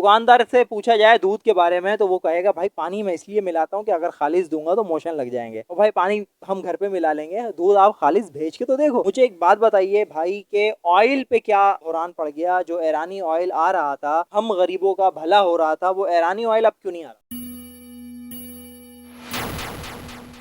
दुकानदार से पूछा जाए दूध के बारे में तो वो कहेगा भाई पानी मैं इसलिए मिलाता हूँ कि अगर खालिश दूंगा तो मोशन लग जाएंगे, और भाई पानी हम घर पे मिला लेंगे, दूध आप खालिश भेज के तो देखो। मुझे एक बात बताइए भाई के ऑयल पे क्या हुरान पड़ गया? जो ईरानी ऑयल आ रहा था, हम गरीबों का भला हो रहा था, वो ईरानी ऑयल अब क्यों नहीं आ रहा?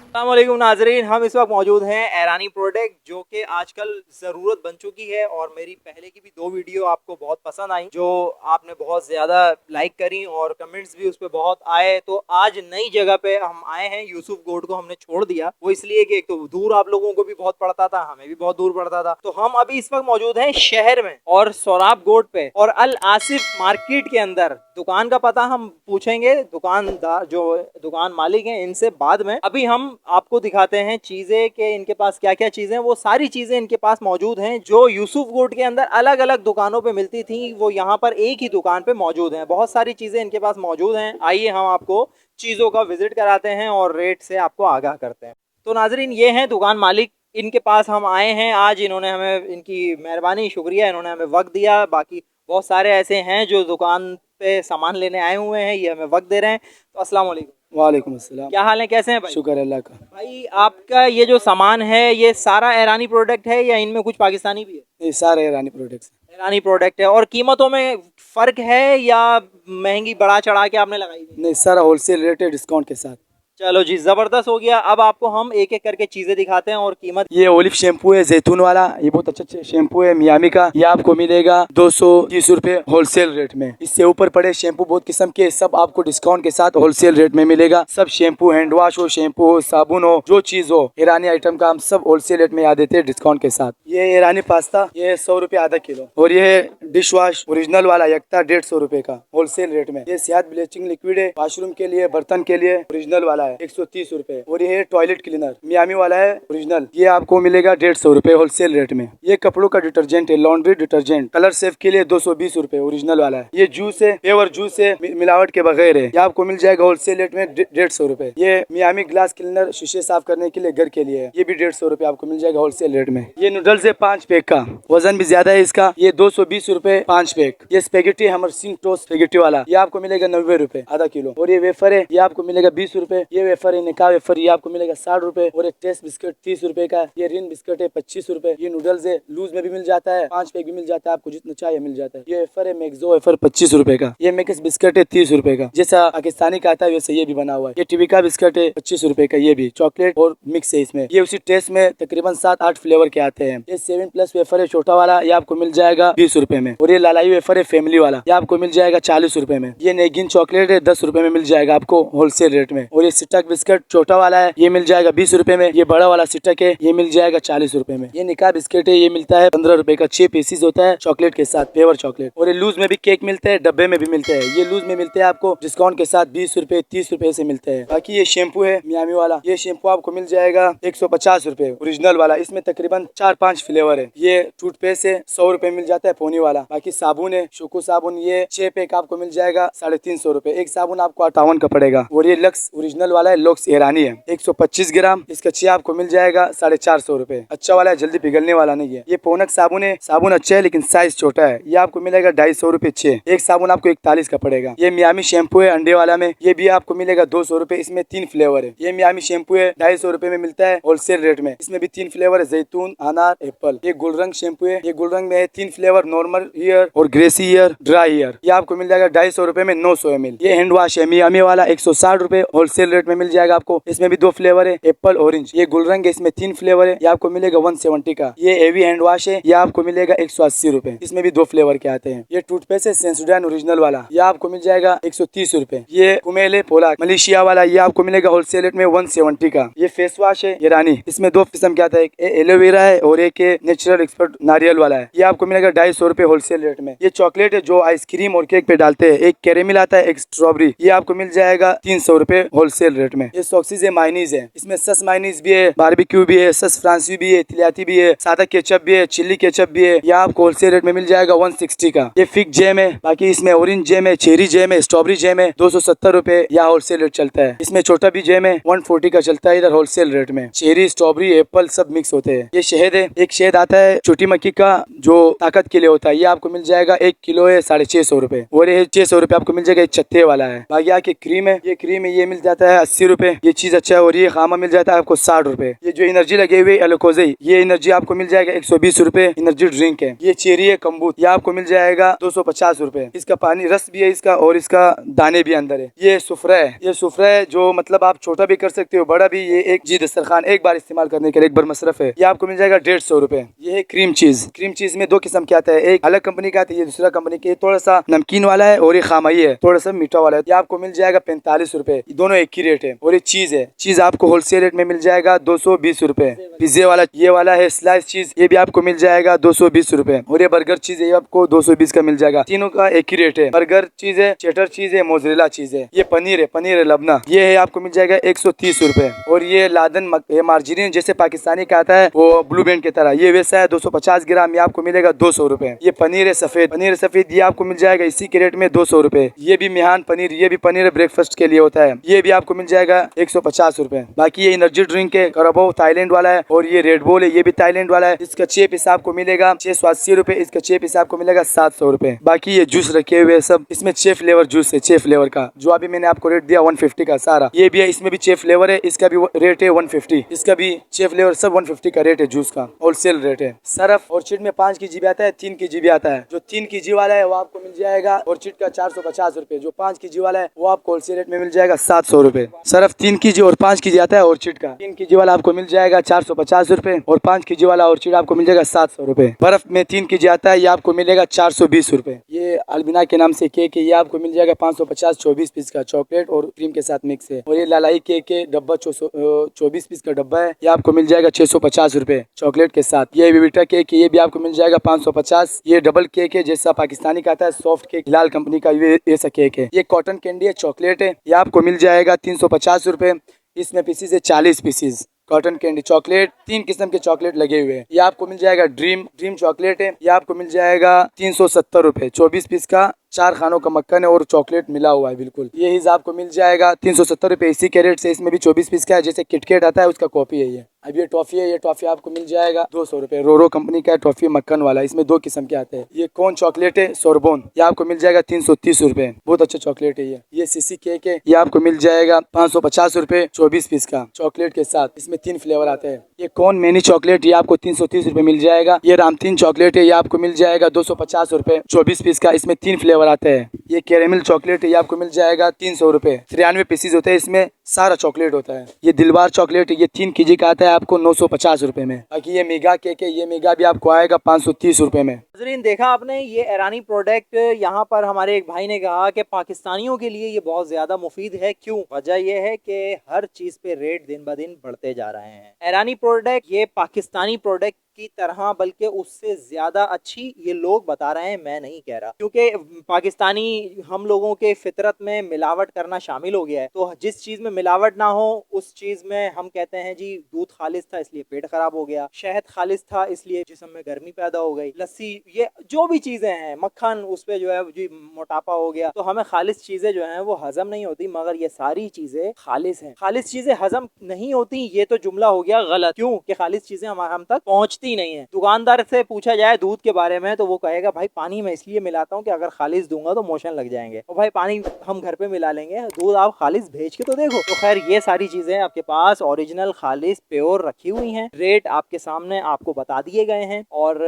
अस्सलामुअलैकुम नाजरीन, हम इस वक्त मौजूद हैं ईरानी प्रोडक्ट, जो कि आजकल ज़रूरत बन चुकी है। और मेरी पहले की भी 2 वीडियो आपको बहुत पसंद आई, जो आपने बहुत ज़्यादा लाइक करी और कमेंट्स भी उस पर बहुत आए। तो आज नई जगह पे हम आए हैं। यूसुफ गोड को हमने छोड़ दिया, वो इसलिए कि एक तो दूर आप लोगों को भी बहुत पड़ता था, हमें भी बहुत दूर पड़ता था। तो हम अभी इस वक्त मौजूद हैं शहर में और सोराब गोड पे और अल आसिफ मार्केट के अंदर। दुकान का पता हम पूछेंगे दुकानदार, जो दुकान मालिक हैं, इनसे बाद में। अभी हम आपको दिखाते हैं चीजें कि इनके पास क्या क्या चीजें, वो सारी चीजें इनके पास मौजूद हैं जो यूसुफ गोड के अंदर अलग अलग दुकानों पे मिलती थी, वो यहाँ पर एक ही दुकान पे मौजूद हैं। बहुत सारी चीजें इनके पास मौजूद हैं। आइए हम आपको चीजों का विजिट कराते हैं और रेट से आपको आगाह करते हैं। तो नाजरीन, ये हैं दुकान मालिक, इनके पास हम आए हैं आज। इन्होंने हमें, इनकी मेहरबानी, शुक्रिया, इन्होंने हमें वक्त दिया। बाकी बहुत सारे ऐसे हैं जो दुकान पे सामान लेने आए हुए हैं, ये हमें वक्त दे रहे हैं। तो अस्सलाम वालेकुम। वालेकुम अस्सलाम। क्या हाल है, कैसे हैं भाई? शुक्र अल्लाह का। भाई आपका ये जो सामान है ये सारा ईरानी प्रोडक्ट है या इनमें कुछ पाकिस्तानी भी है? ये सारे ईरानी प्रोडक्ट्स हैं। ईरानी प्रोडक्ट है। और कीमतों में फर्क है या महंगी बढ़ा चढ़ा के आपने लगाई हुई? नहीं, सारा होलसेल रेट है डिस्काउंट के साथ। चलो जी, जबरदस्त हो गया। अब आपको हम एक एक करके चीजें दिखाते हैं और कीमत। ये ओलिव शैम्पू है जैतून वाला, ये बहुत अच्छा शैम्पू है मियामी का। ये आपको मिलेगा 230 रुपए होलसेल रेट में। इससे ऊपर पड़े शैम्पू बहुत किस्म के, सब आपको डिस्काउंट के साथ होलसेल रेट में मिलेगा। सब शैम्पू, हैंड वॉश हो, शैम्पू हो, साबुन हो, जो चीज हो ईरानी आइटम का हम सब होलसेल रेट में यहाँ देते हैं डिस्काउंट के साथ। ये ईरानी पास्ता, ये 100 रुपए आधा किलो। और ये डिश वॉश ओरिजिनल वाला यकता 150 रुपए का होलसेल रेट में। ये सेहत ब्लीचिंग लिक्विड है, वॉशरूम के लिए, बर्तन के लिए, ओरिजिनल वाला है 130 रुपए। और ये टॉयलेट क्लीनर मियामी वाला है ओरिजिनल, ये आपको मिलेगा 150 रुपए होलसेल रेट में। ये कपड़ों का डिटर्जेंट है, लॉन्ड्री डिटर्जेंट, कलर सेफ के लिए 220 रुपए ओरिजिनल वाला है। ये जूस है, प्योर जूस है, मिलावट के बगैर है। ये आपको मिल जाएगा होलसेल रेट में 150 रुपए। ये मियामी ग्लास क्लीनर, शीशे साफ करने के लिए घर के लिए है, ये भी 150 रुपए आपको मिल जाएगा होलसेल रेट में। ये नूडल्स है 5 पैक का, वजन भी ज्यादा है इसका, ये 220 रुपए 5 पैक। ये स्पेगेटी हमर सिंह टोस्ट स्पेगेटी वाला, ये आपको मिलेगा 90 रुपए आधा किलो। और ये वेफर है, ये आपको मिलेगा 20 रुपए। ये वेफर है निकाह वेफर, ये आपको मिलेगा 60 रुपए। और एक टेस्ट बिस्किट 30 रुपए का। ये रिन बिस्किट है 25 रुपए। ये नूडल्स है, लूज में भी मिल जाता है, 5 पैक भी मिल जाता है, आपको जितना चाहिए मिल जाता है। ये वेफर है मैक्सो वेफर 25 रुपए का। ये मिक्स बिस्किट है 30 रुपए का, जैसा पाकिस्तानी का आता है वैसे ये भी बना हुआ है। ये टीवी का बिस्किट है 25 रुपए का, ये भी चॉकलेट और मिक्स है इसमें। ये उसी टेस्ट में तकरीबन 7-8 फ्लेवर के आते हैं। ये 7+ वेफर है छोटा वाला, ये आपको मिल जाएगा 20 रुपए में। और ये लालाई वेफर है फैमिली वाला, ये आपको मिल जाएगा 40 रुपए में। ये नेगिन चॉकलेट है 10 रुपए में मिल जाएगा आपको होलसेल रेट में। और ये सिटक बिस्किट छोटा वाला है, ये मिल जाएगा 20 रुपए में। ये बड़ा वाला सिटक है, ये मिल जाएगा 40 रुपए में। ये निकाह बिस्किट है, ये मिलता है 15 रुपए का, 6 पीसेस होता है चॉकलेट के साथ, पेवर चॉकलेट। और ये लूज में भी केक मिलते हैं, डब्बे में भी मिलते हैं। ये लूज में मिलते हैं आपको डिस्काउंट के साथ 20 रुपए 30 रुपए से मिलते हैं। बाकी ये शैम्पू है मियामी वाला, ये शैम्पू आपको मिल जाएगा 150 रुपए ओरिजिनल वाला। इसमें तकरीबन 4-5 फ्लेवर है। ये टूथपेस्ट है 100 रुपए मिल जाता है पोनी वाला। बाकी साबुन है शुकू साबुन, ये 6 पैक आपको मिल जाएगा 350 रुपए। एक साबुन आपको 58 का पड़ेगा। और ये लक्स ओरिजिनल वाला है, लक्स ईरानी है, 125 ग्राम, इसका 6 आपको मिल जाएगा 450 रुपए। अच्छा वाला है, जल्दी पिघलने वाला नहीं है। ये पोनक साबुन है, साबुन अच्छा है लेकिन साइज छोटा है, ये आपको मिलेगा 250 रुपए 6। एक साबुन आपको 41 का पड़ेगा। ये मियामी शैम्पू है अंडे वाला में, ये भी आपको मिलेगा 200 रुपए। इसमें 3 फ्लेवर है। ये मियामी शैम्पू है 250 रुपए में मिलता है होलसेल रेट में। इसमें भी 3 फ्लेवर है, जैतून, अनार, एप्पल। ये गुलरंग शैम्पू है, ये गुलरंग में है 3 फ्लेवर, नॉर्मल ईयर और ग्रेसी ईयर, ड्राई ईयर। ये आपको मिल जाएगा 250 रुपए में 900 ml। ये हैंड वॉश है मियामी वाला, 160 रुपए होलसेल रेट में मिल जाएगा आपको। इसमें भी 2 फ्लेवर है, एप्पल, ऑरेंज। ये गुलरंग है, इसमें 3 फ्लेवर है, ये आपको मिलेगा 170 का। ये एवी हैंड वॉश है, ये आपको मिलेगा 180 रुपए। इसमें भी 2 फ्लेवर के आते हैं। ये टूथपेस्ट है सेंसोडाइन ओरिजिनल वाला, ये आपको मिल जाएगा 130 रुपए। ये कुमेले पोला मलेशिया वाला, ये आपको मिलेगा होलसेल रेट में 170 का। ये फेस वॉश है ईरानी, इसमें 2 किस्म के आता है, एक एलोवेरा है और एक नेचुरल एक्सपर्ट नारियल वाला है। ये आपको मिलेगा 250 रुपए होलसेल रेट में। ये चॉकलेट है जो आइसक्रीम और केक पे डालते हैं, एक कैरेमल आता है, एक स्ट्रॉबेरी, ये आपको मिल जाएगा 300 रुपए होलसेल रेट में। ये सॉक्सीज है मायनीज है, इसमें सस मायनीज भी है, बारबेक्यू भी है, सस फ्रांसी भी है, तिलियाती भी है, सादा केचप भी है, चिल्ली केचप भी है। ये आपको होलसेल रेट में मिल जाएगा 160 का। ये फिग जैम है, बाकी इसमें ऑरेंज जैम है, चेरी जैम जैम है, स्ट्रॉबेरी जैम है 270 रुपए या होलसेल रेट चलता है। इसमें छोटा भी जैम है 140 का चलता है इधर होलसेल रेट में। चेरी, स्ट्रॉबेरी, एप्पल सब मिक्स होते हैं। ये शहद है, एक शहद आता है छोटी मक्खी का जो ताकत के लिए होता है, ये आपको मिल जाएगा 1 किलो है 650 रुपए, और ये 600 रुपए आपको मिल जाएगा। एक छत्ते वाला है। बाकी आके क्रीम है, ये क्रीम है, ये मिल जाता है 80 रुपए, ये चीज अच्छा है। और ये खामा मिल जाता है आपको 60 रुपए। ये जो एनर्जी लगे हुए एलोकोजे, ये एनर्जी आपको मिल जाएगा 120 रुपए। एनर्जी ड्रिंक है। ये चेरी है कम्बूत, ये आपको मिल जाएगा 250 रुपए। इसका पानी रस भी है इसका, और इसका दाने भी अंदर है। ये सुफरा है, ये सुफरा है जो मतलब आप छोटा भी कर सकते हो, बड़ा भी। ये एक जी दस्तरखान एक बार इस्तेमाल करने के लिए एक बार मसरफ है। ये आपको मिल जाएगा 150 रुपए। ये है क्रीम चीज। क्रीम चीज में 2 किस्म के आता है, एक अलग कंपनी का आता है, ये दूसरा कंपनी के। थोड़ा सा नमकीन वाला है और ये खामाई है, थोड़ा सा मीठा वाला है। ये आपको मिल जाएगा 45 रुपए। दोनों एक ही रेट है। और ये चीज है, चीज आपको होलसेल रेट में मिल जाएगा 220 रुपए। पिज्जे वाला ये वाला है स्लाइस चीज, ये भी आपको मिल जाएगा 220 रुपए। और ये बर्गर चीज है, ये आपको 220 का मिल जाएगा। तीनों का एक ही रेट है। बर्गर चीज है, चेटर चीज है, मोज़रेला चीज है। ये पनीर है, पनीर है लबना, ये है आपको मिल जाएगा 130 रुपए। और ये लादन ये मार्जिन जैसे पाकिस्तानी का आता है वो ब्लू बैंड की तरह, ये वैसा है 250 ग्राम, ये आपको मिलेगा 200 रुपए। ये पनीर है सफेद, पनीर सफेद, ये आपको मिल जाएगा इसी के रेट में 200 रुपए। ये भी मिहान पनीर, ये भी पनीर ब्रेकफास्ट के लिए होता है, ये भी आपको मिल जाएगा 150 रुपए। बाकी ये एनर्जी ड्रिंक है, करबो थाईलैंड वाला है, और ये रेड बुल है, ये भी थाईलैंड वाला है। इसका 6 पीस आपको मिलेगा 680 रुपए, इसका 6 पीस आपको मिलेगा 700 रुपए। बाकी ये जूस रखे हुए सब, इसमें 6 फ्लेवर जूस है, 6 फ्लेवर का, जो अभी मैंने आपको रेट दिया 150 का सारा। ये भी है, इसमें भी 6 फ्लेवर है, इसका भी रेट है 150, इसका भी 6 फ्लेवर सब 150 का रेट है। जूस का होलसेल रेट है। सरफ ऑर्चिड में 5 केजी भी आता है, 3 केजी भी आता है। जो 3 केजी वाला है वो आपको मिल जाएगा ऑर्चिड का 450 रुपए। जो 5 केजी वाला है वो आपको होलसेल रेट में मिल जाएगा 700 रुपए। सरफ 3 केजी और 5 केजी आता है ऑर्चिड का। 3 केजी वाला आपको मिल जाएगा 450 रुपए, और 5 केजी वाला ऑर्चिड आपको मिल जाएगा 700 रुपए। बर्फ में 3 केजी आता है, ये आपको मिलेगा 420 रुपए। ये अलबिना के नाम से केक है, ये आपको मिल जाएगा 550, 24 पीस का चॉकलेट और क्रीम के साथ मिक्स है। और ये लालाई केक है, डब्बा 24 पीस का डब्बा है, ये आपको मिल जाएगा 650 रुपए चॉकलेट के साथ। ये विविटा केक है, ये भी आपको मिल जाएगा 550। ये डबल केक है, जैसा पाकिस्तानी का आता है सॉफ्ट केक, हिलाल कंपनी का ये ऐसा केक है। ये कॉटन कैंडी है, चॉकलेट है, ये आपको मिल जाएगा 350 रुपए। इसमें पीसीज है 40 पीसीज कॉटन कैंडी चॉकलेट। 3 किस्म के चॉकलेट लगे हुए हैं। ये आपको मिल जाएगा ड्रीम चॉकलेट है, ये आपको मिल जाएगा 370 रुपए। 24 पीस का 4 खानों का मक्खन है और चॉकलेट मिला हुआ है बिल्कुल। ये हिसाब आपको मिल जाएगा 370 रुपए इसी के रेट से। इसमें भी 24 पीस का है, जैसे किटकेट आता है उसका कॉपी है ये। अब ये टॉफी है, ये टॉफी आपको मिल जाएगा 200 रुपए। रोरो कंपनी का टॉफी मक्खन वाला, इसमें 2 किस्म के आते हैं। ये कौन चॉकलेट है सोरबोन, ये आपको मिल जाएगा 330 रुपए। बहुत अच्छा चॉकलेट है ये सीसी केक है, ये आपको मिल जाएगा 550 रुपए 24 पीस का चॉकलेट के साथ। इसमें 3 फ्लेवर आते हैं। ये कौन मैनी चॉकलेट, ये आपको 330 रुपए मिल जाएगा। ये रामतीन चॉकलेट है, ये आपको मिल जाएगा 250 रुपए 24 पीस का। इसमें 3 फ्लेवर आते हैं। ये कैरेमल चॉकलेट है, ये आपको मिल जाएगा 300 रुपए। 93 पीसीज होते हैं, इसमें सारा चॉकलेट होता है। ये दिलबार चॉकलेट है, ये 3 केजी का आता है, आपको 950 रुपए में। बाकी ये मेगा केक है, ये मेगा भी आपको आएगा 530 रुपए में। नाज़रीन देखा आपने, ये ईरानी प्रोडक्ट यहाँ पर हमारे एक भाई ने कहा कि पाकिस्तानियों के लिए ये बहुत ज्यादा मुफीद है। क्यों? वजह ये है कि हर चीज पे रेट दिन ब दिन बढ़ते जा रहे हैं। ईरानी प्रोडक्ट ये पाकिस्तानी प्रोडक्ट की तरह बल्कि उससे ज्यादा अच्छी ये लोग बता रहे हैं, मैं नहीं कह रहा, क्योंकि पाकिस्तानी हम लोगों के फितरत में मिलावट करना शामिल हो गया है। तो जिस चीज में मिलावट ना हो उस चीज में हम कहते हैं जी दूध खालिस था इसलिए पेट खराब हो गया, शहद खालिस था इसलिए जिस्म में गर्मी पैदा हो गई, लस्सी, ये जो भी चीजें हैं, मक्खन, उस पे जो है जी मोटापा हो गया। तो हमें खालिस चीजें जो है वो हजम नहीं होती, मगर ये सारी चीजें खालिस हैं। खालिस चीजें हजम नहीं होती, ये तो जुमला हो गया गलत। क्यों कि खालिस चीजें हम तक पहुंचती नहीं है। दुकानदार से पूछा जाए दूध के बारे में तो वो कहेगा भाई पानी में इसलिए मिलाता हूँ कि अगर खालिस दूंगा तो मोशन लग जाएंगे, और भाई पानी हम घर पे मिला लेंगे, दूध आप खालिस भेज के तो देखो। तो खैर ये सारी चीजें आपके पास ओरिजिनल खालिस प्योर रखी हुई हैं, रेट आपके सामने आपको बता दिए गए हैं। और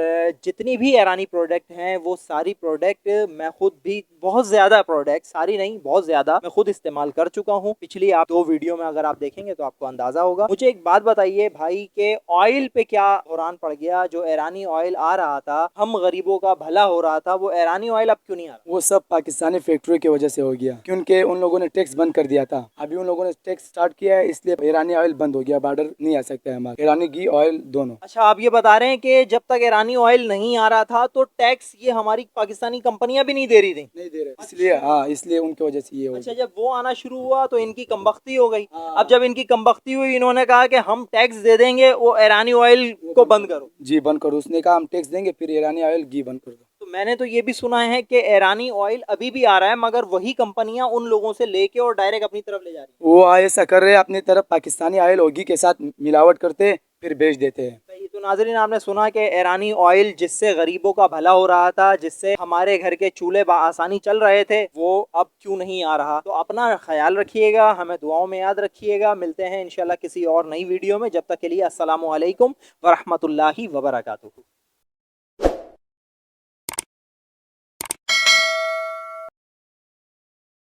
जितनी भी ईरानी प्रोडक्ट हैं वो सारी प्रोडक्ट मैं खुद भी बहुत ज्यादा प्रोडक्ट, सारी नहीं बहुत ज्यादा मैं खुद इस्तेमाल कर चुका हूँ। पिछली आप 2 वीडियो में अगर आप देखेंगे तो आपको अंदाजा होगा। मुझे एक बात बताइए भाई के ऑयल पे क्या हुरान पड़ गया? जो ईरानी ऑयल आ रहा था, हम गरीबों का भला हो रहा था, वो ईरानी ऑयल अब क्यों नहीं आ रहा? वो सब पाकिस्तानी फैक्ट्री की वजह से हो गया, क्योंकि उन लोगों ने टैक्स बंद कर दिया था। अभी उन लोगों ने टैक्स स्टार्ट किया है, इसलिए ईरानी ऑयल बंद हो गया, बॉर्डर नहीं आ सकता है हमारा ईरानी घी ऑयल दोनों। अच्छा, आप ये बता रहे हैं कि जब तक ईरानी ऑयल नहीं आ रहा था तो टैक्स ये हमारी पाकिस्तानी कंपनियां भी नहीं दे रही थी? नहीं दे रहे, इसलिए हाँ, इसलिए उनकी वजह से ये हो अच्छा, जब वो आना शुरू हुआ तो इनकी कमबख्ती हो गई। अब जब इनकी कमबख्ती हुई, इन्होंने कहा कि हम टैक्स दे देंगे, वो ईरानी ऑयल को बंद करो। जी बंद करो, उसने कहा हम टैक्स देंगे, फिर ईरानी ऑयल घी बंद कर दो। तो तो मैंने तो ये भी सुना है कि ईरानी ऑयल अभी भी आ रहा है, मगर वही कंपनियां उन लोगों से लेके और डायरेक्ट अपनी तरफ ले जा रही वो ऐसा कर रहे हैं, अपनी तरफ पाकिस्तानी ऑयल होगी के साथ मिलावट करते फिर बेच देते हैं। है। तो नाजरीन, आपने सुना कि ईरानी ऑयल जिससे गरीबों का भला हो रहा था, जिससे हमारे घर के चूल्हे आसानी चल रहे थे, वो अब क्यों नहीं आ रहा। तो अपना ख्याल रखिएगा, हमें दुआओं में याद रखिएगा। मिलते हैं इंशाल्लाह किसी और नई वीडियो में। जब तक के लिए अस्सलामु अलैकुम वरहमतुल्लाहि वबरकातुहू।